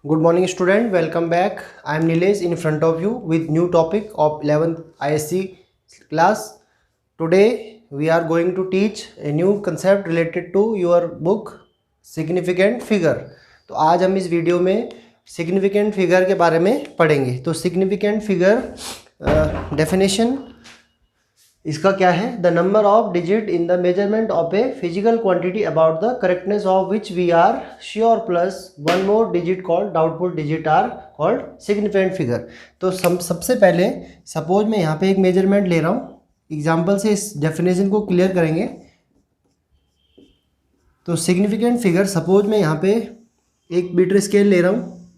Good morning student, welcome back. I am Nilesh in front of you with new topic of 11th ISC class. Today we are going to teach a new concept related to your book significant figure. तो आज हम इस video में significant figure के बारे में पढ़ेंगे. तो significant figure definition इसका क्या है? The number of digit in the measurement of a physical quantity about the correctness of which we are sure plus one more digit called doubtful digit are called significant figure. तो सबसे पहले suppose मैं यहाँ पे एक measurement ले रहा हूँ, एग्जाम्पल से इस डेफिनेशन को क्लियर करेंगे. तो सिग्निफिकेंट फिगर सपोज मैं यहाँ पे एक मीटर स्केल ले रहा हूँ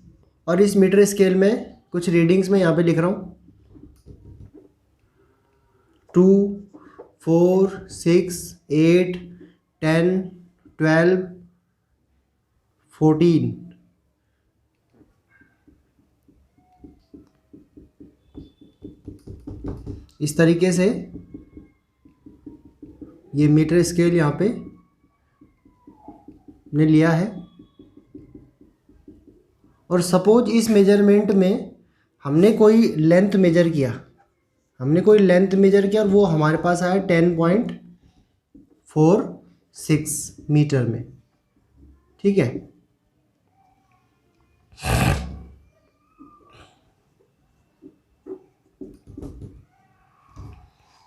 और इस मीटर स्केल में कुछ रीडिंग्स में यहाँ पे लिख रहा हूँ 2, 4, 6, 8, 10, 12, 14. इस तरीके से ये मीटर स्केल यहाँ पे ने लिया है. और सपोज इस मेजरमेंट में हमने कोई लेंथ मेजर किया और वो हमारे पास आया 10.46 मीटर में. ठीक है.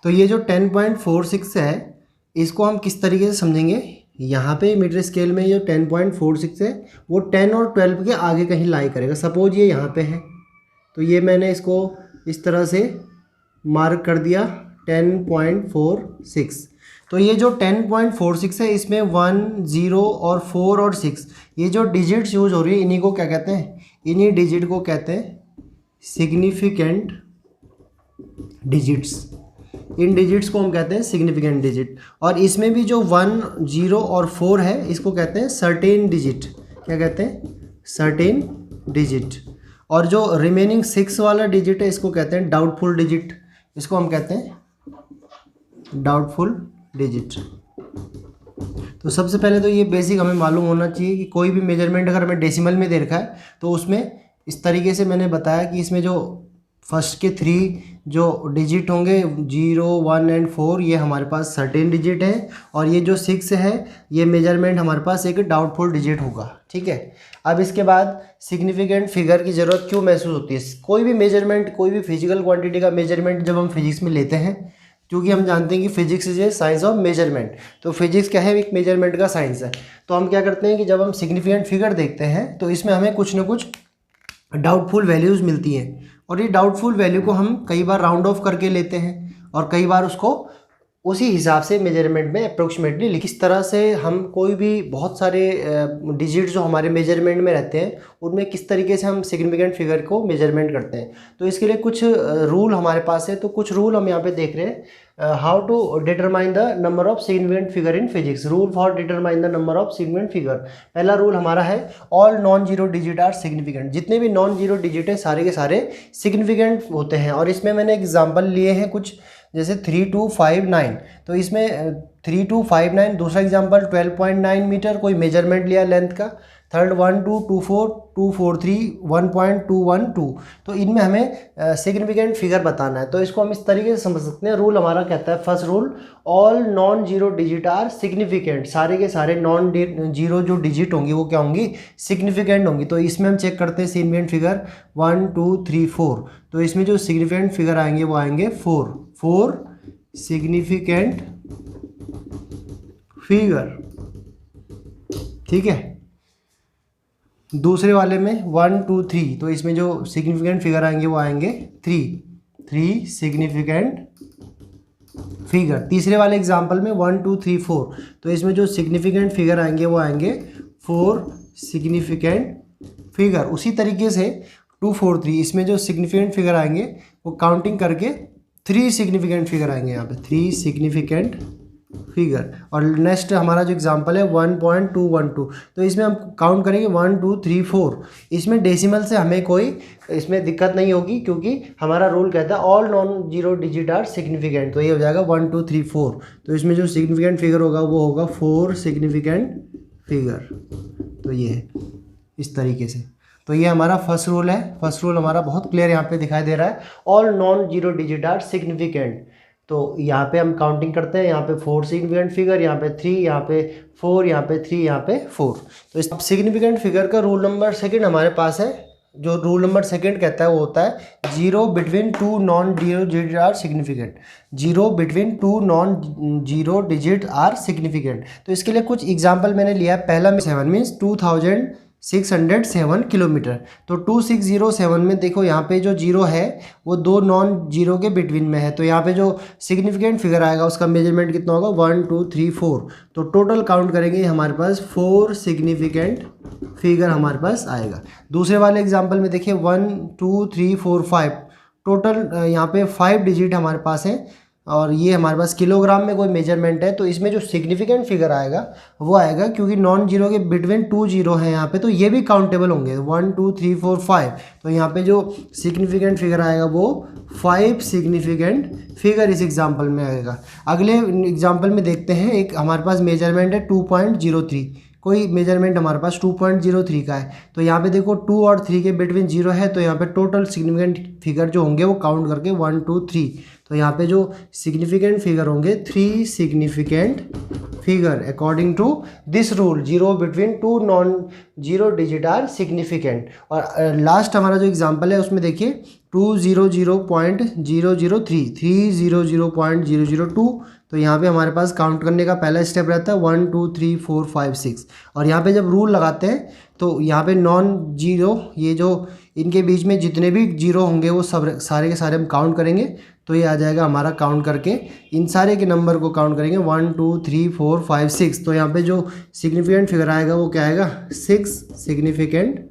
तो ये जो 10.46 है इसको हम किस तरीके से समझेंगे. यहाँ पे मीटर स्केल में ये 10.46 है वो 10 और 12 के आगे कहीं लाई करेगा. सपोज ये यहाँ पे है तो ये मैंने इसको इस तरह से मार्क कर दिया 10.46. तो ये जो 10.46 है इसमें 1, 0 और 4 और 6 ये जो डिजिट्स यूज हो रही है इन्हीं को क्या कहते हैं, इन्हीं डिजिट को कहते हैं सिग्निफिकेंट डिजिट्स. इन डिजिट्स को हम कहते हैं सिग्निफिकेंट डिजिट. और इसमें भी जो 1, 0 और 4 है इसको कहते हैं सर्टेन डिजिट. क्या कहते हैं? Certain digit. और जो रिमेनिंग 6 वाला डिजिट है इसको कहते हैं डाउटफुल डिजिट. इसको हम कहते हैं डाउटफुल डिजिट. तो सबसे पहले तो ये बेसिक हमें मालूम होना चाहिए कि कोई भी मेजरमेंट अगर हमें डेसिमल में दे रखा है तो उसमें इस तरीके से मैंने बताया कि इसमें जो फर्स्ट के 3 जो डिजिट होंगे 0, 1 एंड 4 ये हमारे पास सर्टेन डिजिट है और ये जो 6 है ये मेजरमेंट हमारे पास एक डाउटफुल डिजिट होगा. ठीक है. अब इसके बाद सिग्निफिकेंट फिगर की ज़रूरत क्यों महसूस होती है. कोई भी मेजरमेंट, कोई भी फिजिकल क्वांटिटी का मेजरमेंट जब हम फिजिक्स में लेते हैं, क्योंकि हम जानते हैं कि physics is a science of measurement. तो फिजिक्स क्या है? एक मेजरमेंट का साइंस है. तो हम क्या करते हैं कि जब हम सिग्निफिकेंट फिगर देखते हैं तो इसमें हमें कुछ ना कुछ डाउटफुल वैल्यूज़ मिलती हैं और ये डाउटफुल वैल्यू को हम कई बार राउंड ऑफ करके लेते हैं और कई बार उसको उसी हिसाब से मेजरमेंट में अप्रोक्सीमेटली लिख. इस तरह से हम कोई भी बहुत सारे डिजिट जो हमारे मेजरमेंट में रहते हैं उनमें किस तरीके से हम सिग्निफिकेंट फिगर को मेजरमेंट करते हैं. तो इसके लिए कुछ रूल हमारे पास है. तो कुछ रूल हम यहाँ पे देख रहे हैं. How to determine the number of significant figure in physics. Rule for determine the number of significant figure. पहला रूल हमारा है all non zero digit are significant. जितने भी नॉन जीरो डिजिट है सारे के सारे सिग्निफिकेंट होते हैं. और इसमें मैंने एग्जाम्पल लिए हैं कुछ, जैसे 3259. तो इसमें 3259. दूसरा एग्जांपल 12.9 मीटर कोई मेजरमेंट लिया लेंथ का. थर्ड 1224, 243, 1.212. तो इनमें हमें सिग्निफिकेंट फिगर बताना है. तो इसको हम इस तरीके से समझ सकते हैं. रूल हमारा कहता है, first rule, all non zero digit are significant. सारे के सारे नॉन जीरो जो डिजिट होंगी वो क्या होंगी? सिग्निफिकेंट होंगी. तो इसमें हम चेक करते हैं सिग्निफिकेंट फिगर 1, 2, 3, 4. तो इसमें जो सिग्निफिकेंट फिगर आएंगे वो आएंगे 4 सिग्निफिकेंट फिगर. ठीक है. दूसरे वाले में 1, 2, 3. तो इसमें जो सिग्निफिकेंट फिगर आएंगे वो आएंगे 3 सिग्निफिकेंट फिगर. तीसरे वाले एग्जांपल में 1, 2, 3, 4. तो इसमें जो सिग्निफिकेंट फिगर आएंगे वो आएंगे 4 सिग्निफिकेंट फिगर. उसी तरीके से 2, 4, 3 इसमें जो सिग्निफिकेंट फिगर आएंगे वो काउंटिंग करके 3 सिग्निफिकेंट फिगर आएंगे यहाँ पे 3 सिग्निफिकेंट फिगर. और नेक्स्ट हमारा जो एग्जांपल है 1.212. तो इसमें हम काउंट करेंगे 1, 2, 3, 4. इसमें डेसिमल से हमें कोई इसमें दिक्कत नहीं होगी क्योंकि हमारा रूल कहता है all non zero digit are significant. तो ये हो जाएगा 1, 2, 3, 4. तो इसमें जो सिग्निफिकेंट फिगर होगा वो होगा 4 सिग्निफिकेंट फिगर. तो ये है इस तरीके से. तो ये हमारा फर्स्ट रूल है। फर्स्ट रूल हमारा बहुत क्लियर यहाँ पे दिखाई दे रहा है। All non zero digit are significant. तो यहाँ पे हम काउंटिंग करते हैं, यहाँ पे 4 सिग्निफिकेंट फिगर, यहाँ पे 3, यहाँ पे 4, यहाँ पे 3, यहाँ पे 4। तो इस सिग्निफिकेंट फिगर का रूल नंबर सेकंड हमारे पास है। जो रूल नंबर सेकंड कहता है वो होता है zero between two non zero digit are significant. Zero between two non zero digit are significant. तो इसके लिए कुछ एग्जाम्पल मैंने लिया है। पहला में 7 मीन्स 2607 किलोमीटर। तो 2607 में देखो यहाँ पे जो जीरो है वो दो नॉन जीरो के बिटवीन में है। तो यहाँ पे जो सिग्निफिकेंट फिगर आएगा उसका मेजरमेंट कितना होगा, 1 2 3 4। तो टोटल काउंट करेंगे हमारे पास 4 सिग्निफिकेंट फिगर हमारे पास आएगा। दूसरे वाले एग्जाम्पल में देखिए 1 2 3 4 5, टोटल यहाँ पे 5 डिजिट हमारे पास है और ये हमारे पास किलोग्राम में कोई मेजरमेंट है। तो इसमें जो सिग्निफिकेंट फिगर आएगा वो आएगा, क्योंकि नॉन जीरो के बिटवीन 2 जीरो है यहाँ पे, तो ये भी काउंटेबल होंगे 1 2 3 4 5। तो यहाँ पे जो सिग्निफिकेंट फिगर आएगा वो 5 सिग्निफिकेंट फिगर इस एग्जाम्पल में आएगा। अगले एग्जाम्पल में देखते हैं, एक हमारे पास मेजरमेंट है 2.03। कोई मेजरमेंट हमारे पास 2.03 का है। तो यहाँ पे देखो 2 और 3 के बिटवीन जीरो है, तो यहाँ पे टोटल सिग्निफिकेंट फिगर जो होंगे वो काउंट करके 1 2 3। तो यहाँ पे जो सिग्निफिकेंट फिगर होंगे 3 significant figure according to this rule, zero between two non zero digit are significant. और लास्ट हमारा जो एग्जाम्पल है उसमें देखिए 200.003, 300.002। तो यहाँ पे हमारे पास काउंट करने का पहला स्टेप रहता है 1 2 3 4 5 6। और यहाँ पे जब रूल लगाते हैं तो यहाँ पे नॉन जीरो, ये जो इनके बीच में जितने भी जीरो होंगे वो सब सारे के सारे हम काउंट करेंगे। तो ये आ जाएगा हमारा, काउंट करके इन सारे के नंबर को काउंट करेंगे 1 2 3 4 5 6। तो यहाँ पे जो सिग्निफिकेंट फिगर आएगा वो क्या आएगा, 6 सिग्निफिकेंट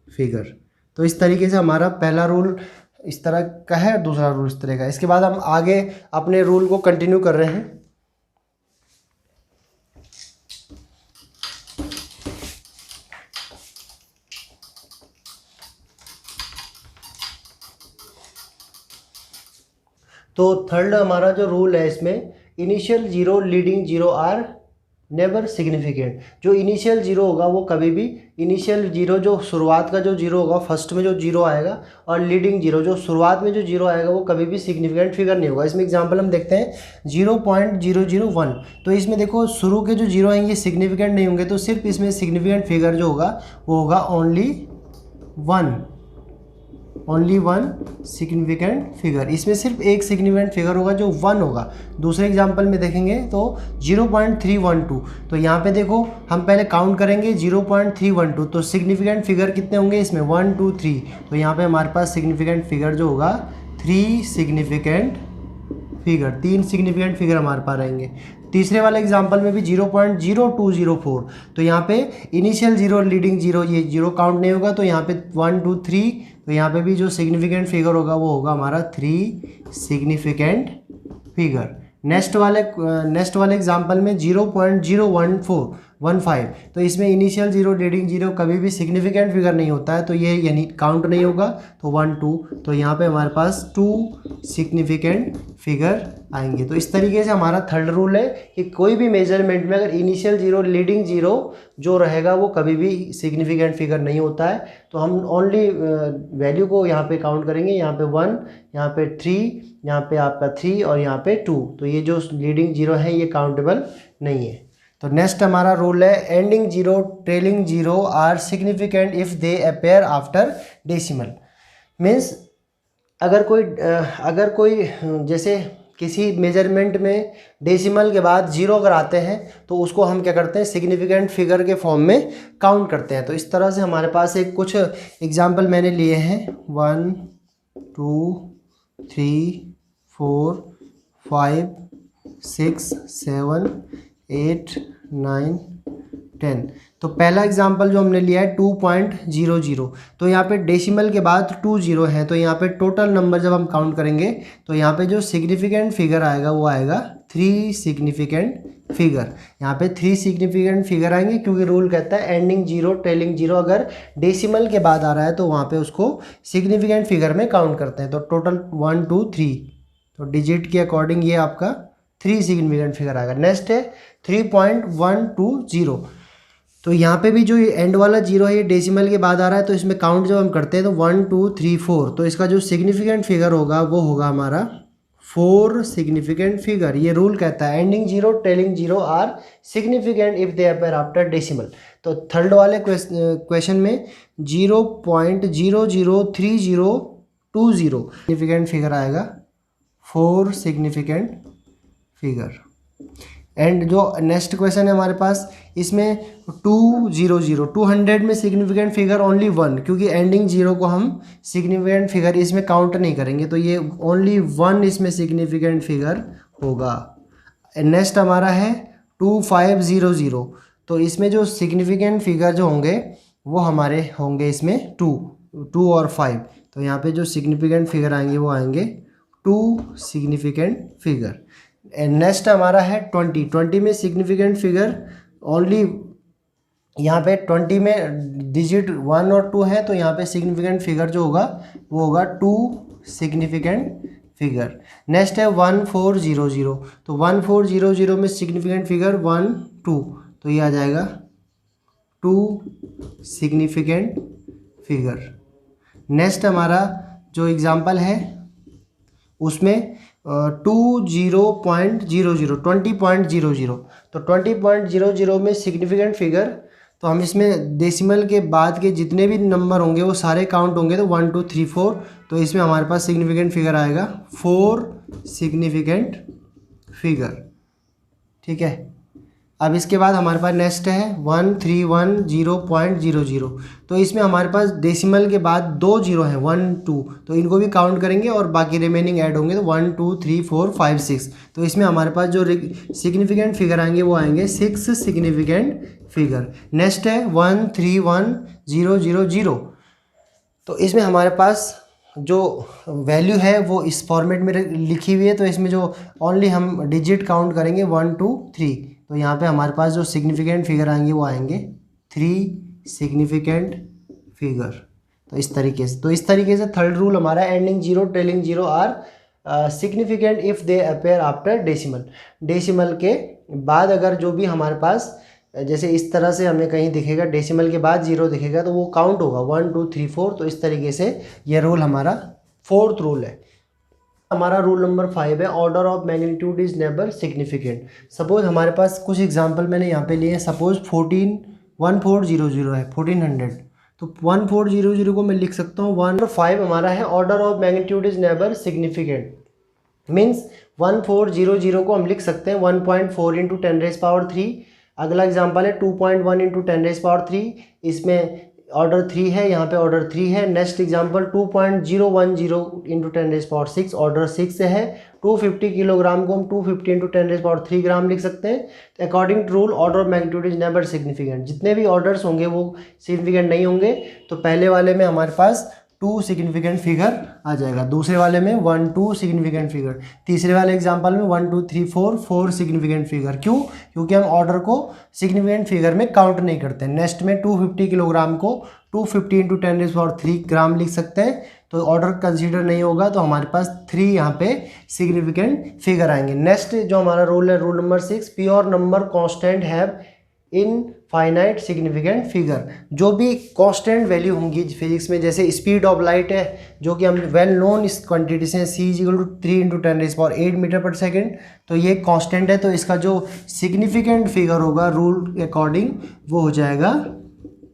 फिगर। तो इस तरीके से हमारा पहला रूल इस तरह का है, दूसरा रूल इस तरह का है। इसके बाद हम आगे अपने रूल को कंटिन्यू कर रहे हैं। तो थर्ड हमारा जो रूल है इसमें, initial zero leading zero are never significant. जो इनिशियल जीरो होगा वो कभी भी, इनिशियल जीरो जो शुरुआत का जो जीरो होगा, फर्स्ट में जो जीरो आएगा, और लीडिंग जीरो जो शुरुआत में जो जीरो आएगा वो कभी भी सिग्निफिकेंट फिगर नहीं होगा। इसमें एग्जांपल हम देखते हैं 0.001। तो इसमें देखो शुरू के जो जीरो हैं ये सिग्निफिकेंट नहीं होंगे, तो सिर्फ इसमें सिग्निफिकेंट फिगर जो होगा वो होगा ओनली वन सिग्निफिकेंट फिगर। इसमें सिर्फ एक सिग्निफिकेंट फिगर होगा जो 1 होगा। दूसरे एग्जांपल में देखेंगे तो 0.312। तो यहाँ पे देखो हम पहले काउंट करेंगे 0.312, तो सिग्निफिकेंट फिगर कितने होंगे इसमें, 1 2 3। तो यहाँ पे हमारे पास सिग्निफिकेंट फिगर जो होगा 3 सिग्निफिकेंट फिगर, 3 सिग्निफिकेंट फिगर हमारे पास रहेंगे। तीसरे वाले एग्जांपल में भी 0.0204। तो यहाँ पे इनिशियल जीरो लीडिंग जीरो, ये जीरो काउंट नहीं होगा, तो यहाँ पे 1 2 3। तो यहाँ पे भी जो सिग्निफिकेंट फिगर होगा वो होगा हमारा 3 सिग्निफिकेंट फिगर। नेक्स्ट वाले एग्जांपल में 0.01415। तो इसमें इनिशियल जीरो लीडिंग जीरो कभी भी सिग्निफिकेंट फिगर नहीं होता है, तो ये यानी काउंट नहीं होगा, तो 1 2। तो यहाँ पे हमारे पास 2 सिग्निफिकेंट फिगर आएंगे। तो इस तरीके से हमारा थर्ड रूल है कि कोई भी मेजरमेंट में अगर इनिशियल जीरो लीडिंग जीरो जो रहेगा वो कभी भी सिग्निफिकेंट फिगर नहीं होता है। तो हम ओनली वैल्यू को यहाँ पे काउंट करेंगे, यहाँ पे 1, यहाँ पे 3, यहाँ पे आपका 3 और यहाँ पे 2। तो ये जो लीडिंग जीरो है ये काउंटेबल नहीं है। तो नेक्स्ट हमारा रूल है, ending zero trailing zero are significant if they appear after decimal. Means अगर कोई जैसे किसी मेजरमेंट में डेसिमल के बाद जीरो अगर आते हैं तो उसको हम क्या करते हैं, सिग्निफिकेंट फिगर के फॉर्म में काउंट करते हैं। तो इस तरह से हमारे पास एक कुछ एग्जांपल मैंने लिए हैं, 1 2 3 4 5 6 7 8 9 10। तो पहला एग्जांपल जो हमने लिया है 2.00। तो यहाँ पे डेसिमल के बाद 2 जीरो हैं, तो यहाँ पे टोटल नंबर जब हम काउंट करेंगे तो यहाँ पे जो सिग्निफिकेंट फिगर आएगा वो आएगा 3 सिग्निफिकेंट फिगर। यहाँ पे 3 सिग्निफिकेंट फिगर आएंगे, क्योंकि रूल कहता है एंडिंग जीरो ट्रेलिंग जीरो अगर डेसिमल के बाद आ रहा है तो वहाँ पे उसको सिग्निफिकेंट फिगर में काउंट करते हैं। तो टोटल 1 2 3, तो डिजिट के अकॉर्डिंग ये आपका 3 सिग्निफिकेंट फिगर आएगा। नेक्स्ट है 3.120। तो यहाँ पे भी जो ये एंड वाला जीरो है ये डेसिमल के बाद आ रहा है, तो इसमें काउंट जब हम करते हैं तो 1 2 3 4, तो इसका जो सिग्निफिकेंट फिगर होगा वो होगा हमारा 4 सिग्निफिकेंट फिगर। ये रूल कहता है ending zero trailing zero are significant if they appear after decimal. तो थर्ड वाले क्वेश्चन में 0.003020 सिग्निफिकेंट फिगर आएगा, 4 सिग्निफिकेंट फिगर। एंड जो नेक्स्ट क्वेश्चन है हमारे पास, इसमें 200 में सिग्निफिकेंट फिगर ओनली 1, क्योंकि एंडिंग जीरो को हम सिग्निफिकेंट फिगर इसमें काउंट नहीं करेंगे, तो ये ओनली 1 इसमें सिग्निफिकेंट फिगर होगा। नेक्स्ट हमारा है 2500, तो इसमें जो सिग्निफिकेंट फिगर जो होंगे वो हमारे होंगे इसमें 2 और 5, तो यहाँ पे जो सिग्निफिकेंट फिगर आएंगे वो आएंगे 2 सिग्निफिकेंट फिगर। नेक्स्ट हमारा है 20 में सिग्निफिकेंट फिगर ओनली, यहाँ पे 20 में डिजिट 1 और 2 है, तो यहाँ पे सिग्निफिकेंट फिगर जो होगा वो होगा 2 सिग्निफिकेंट फिगर। नेक्स्ट है 1400, तो 1400 में सिग्निफिकेंट फिगर 1 2, तो ये आ जाएगा 2 सिग्निफिकेंट फिगर। नेक्स्ट हमारा जो एग्जाम्पल है उसमें 20.00 तो 20.00 में सिग्निफिकेंट फिगर, तो हम इसमें डेसिमल के बाद के जितने भी नंबर होंगे वो सारे काउंट होंगे, तो 1 2 3 4, तो इसमें हमारे पास सिग्निफिकेंट फिगर आएगा 4 सिग्निफिकेंट फिगर। ठीक है, अब इसके बाद हमारे पास नेक्स्ट है 1310.00, तो इसमें हमारे पास डेसिमल के बाद 2 जीरो हैं 1 2, तो इनको भी काउंट करेंगे और बाकी रिमेनिंग ऐड होंगे, तो 1 2 3 4 5 6, तो इसमें हमारे पास जो सिग्निफिकेंट फिगर आएंगे वो आएंगे 6 सिग्निफिकेंट फिगर। नेक्स्ट है 131000, तो इसमें हमारे पास जो वैल्यू है वो इस फॉर्मेट में लिखी हुई है, तो इसमें जो ओनली हम डिजिट काउंट करेंगे 1 2 3, तो यहाँ पे हमारे पास जो सिग्निफिकेंट फिगर आएंगे वो आएंगे 3 सिग्निफिकेंट फिगर। तो इस तरीके से थर्ड रूल हमारा ending zero trailing zero are significant if they appear after decimal. Decimal के बाद अगर जो भी हमारे पास जैसे इस तरह से हमें कहीं दिखेगा डेसिमल के बाद जीरो दिखेगा तो वो काउंट होगा 1 2 3 4, तो इस तरीके से ये रूल हमारा फोर्थ रूल है। हमारा रूल नंबर 5 है order of magnitude is never significant. Suppose हमारे पास कुछ एग्जांपल मैंने यहाँ पे लिए हैं, सपोज 1400 है 1400, तो 1400 को मैं लिख सकता हूँ 1 हमारा है order of magnitude is never significant, means 1400 को हम लिख सकते हैं 1.4 × 10⁻3। अगला एग्जांपल है 2.1 × 10⁻3, इसमें ऑर्डर 3 है, यहाँ पे ऑर्डर 3 है। नेक्स्ट एग्जांपल 2.010 × 10⁻6 ऑर्डर 6 है। 250 किलोग्राम को हम 250 × 10⁻3 ग्राम लिख सकते हैं। According to rule order of magnitude is never significant, जितने भी ऑर्डर्स होंगे वो सिग्निफिकेंट नहीं होंगे, तो पहले वाले में हमारे पास 2 सिग्निफिकेंट फिगर आ जाएगा, दूसरे वाले में 1 2 सिग्निफिकेंट फिगर, तीसरे वाले एग्जांपल में 1 2 3 4 सिग्निफिकेंट फिगर। क्यों? क्योंकि हम ऑर्डर को सिग्निफिकेंट फिगर में काउंट नहीं करते। नेक्स्ट में 250 किलोग्राम को 250 × 10⁻3 ग्राम लिख सकते हैं, तो ऑर्डर कंसीडर नहीं होगा, तो हमारे पास 3 यहाँ पे सिग्निफिकेंट फिगर आएंगे। नेक्स्ट जो हमारा रूल है rule number 6, pure number constant have infinite significant figure. जो भी कांस्टेंट वैल्यू होंगी फिजिक्स में, जैसे स्पीड ऑफ लाइट है जो कि हम वेल नोन इस क्वांटिटी से c = 3 × 10⁸ मीटर पर सेकेंड, तो ये कांस्टेंट है, तो इसका जो सिग्निफिकेंट फिगर होगा रूल के अकॉर्डिंग वो हो जाएगा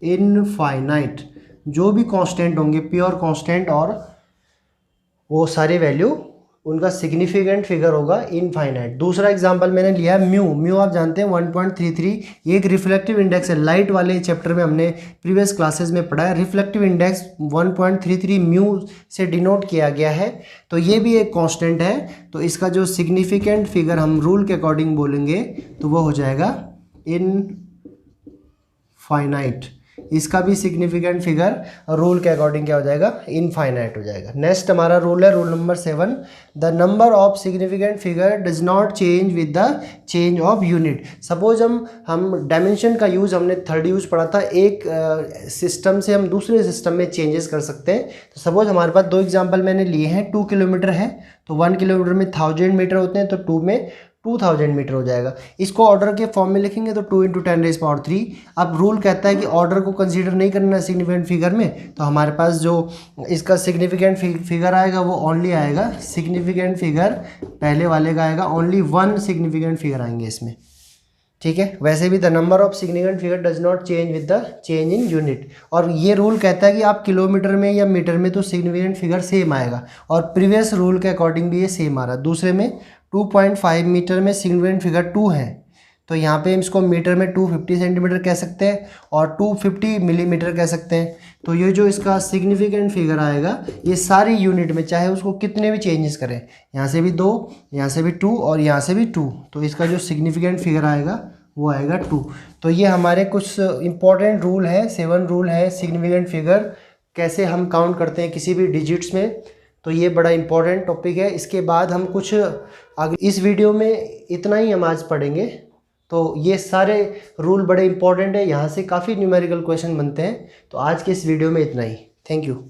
इनफाइनाइट। जो भी कांस्टेंट होंगे प्योर कांस्टेंट और वो सारे वैल्यू उनका सिग्निफिकेंट फिगर होगा इनफाइनाइट। दूसरा एग्जांपल मैंने लिया है म्यू आप जानते हैं 1.33, ये एक रिफ्लेक्टिव इंडेक्स है। लाइट वाले चैप्टर में हमने प्रीवियस क्लासेस में पढ़ा है, रिफ्लेक्टिव इंडेक्स 1.33 म्यू से डिनोट किया गया है, तो ये भी एक कांस्टेंट है, तो इसका जो सिग्निफिकेंट फिगर हम रूल के अकॉर्डिंग बोलेंगे तो वो हो जाएगा इनफाइनाइट। इसका भी सिग्निफिकेंट फिगर रूल के अकॉर्डिंग क्या हो जाएगा? इनफाइनाइट हो जाएगा। नेक्स्ट हमारा रूल है rule number 7, the number of significant figure does not change with the change of unit. Suppose हम डायमेंशन का यूज़ हमने थर्ड यूज पढ़ा था, एक सिस्टम से हम दूसरे सिस्टम में चेंजेस कर सकते हैं। तो सपोज हमारे पास 2 एग्जाम्पल मैंने लिए हैं, 2 किलोमीटर है तो 1 किलोमीटर में 1000 मीटर होते हैं, तो 2 में 2000 मीटर हो जाएगा। इसको ऑर्डर के फॉर्म में लिखेंगे तो 2 × 10⁻3। अब रूल कहता है कि ऑर्डर को कंसीडर नहीं करना है सिग्निफिकेंट फिगर में, तो हमारे पास जो इसका सिग्निफिकेंट फिगर आएगा वो ओनली आएगा, सिग्निफिकेंट फिगर पहले वाले का आएगा, ओनली 1 सिग्निफिकेंट फिगर आएंगे इसमें, ठीक है। वैसे भी the number of significant figure does not change with the change in unit, और ये रूल कहता है कि आप किलोमीटर में या मीटर में तो सिग्निफिकेंट फिगर सेम आएगा, और प्रीवियस रूल के अकॉर्डिंग भी ये सेम आ रहा है। दूसरे में 2.5 मीटर में सिग्निफिकेंट फिगर 2 है, तो यहाँ पे हम इसको मीटर में 250 सेंटीमीटर कह सकते हैं और 250 मिलीमीटर कह सकते हैं। तो ये जो इसका सिग्निफिकेंट फिगर आएगा ये सारी यूनिट में, चाहे उसको कितने भी चेंजेस करें, यहाँ से भी 2, यहाँ से भी 2 और यहाँ से भी 2, तो इसका जो सिग्निफिकेंट फिगर आएगा वो आएगा 2। तो ये हमारे कुछ इंपॉर्टेंट रूल है, 7 रूल है सिग्निफिकेंट फिगर कैसे हम काउंट करते हैं किसी भी डिजिट्स में। तो ये बड़ा इंपॉर्टेंट टॉपिक है। इसके बाद हम कुछ आगे इस वीडियो में इतना ही हम आज पढ़ेंगे। तो ये सारे रूल बड़े इंपॉर्टेंट है, यहाँ से काफ़ी न्यूमेरिकल क्वेश्चन बनते हैं। तो आज के इस वीडियो में इतना ही। Thank you.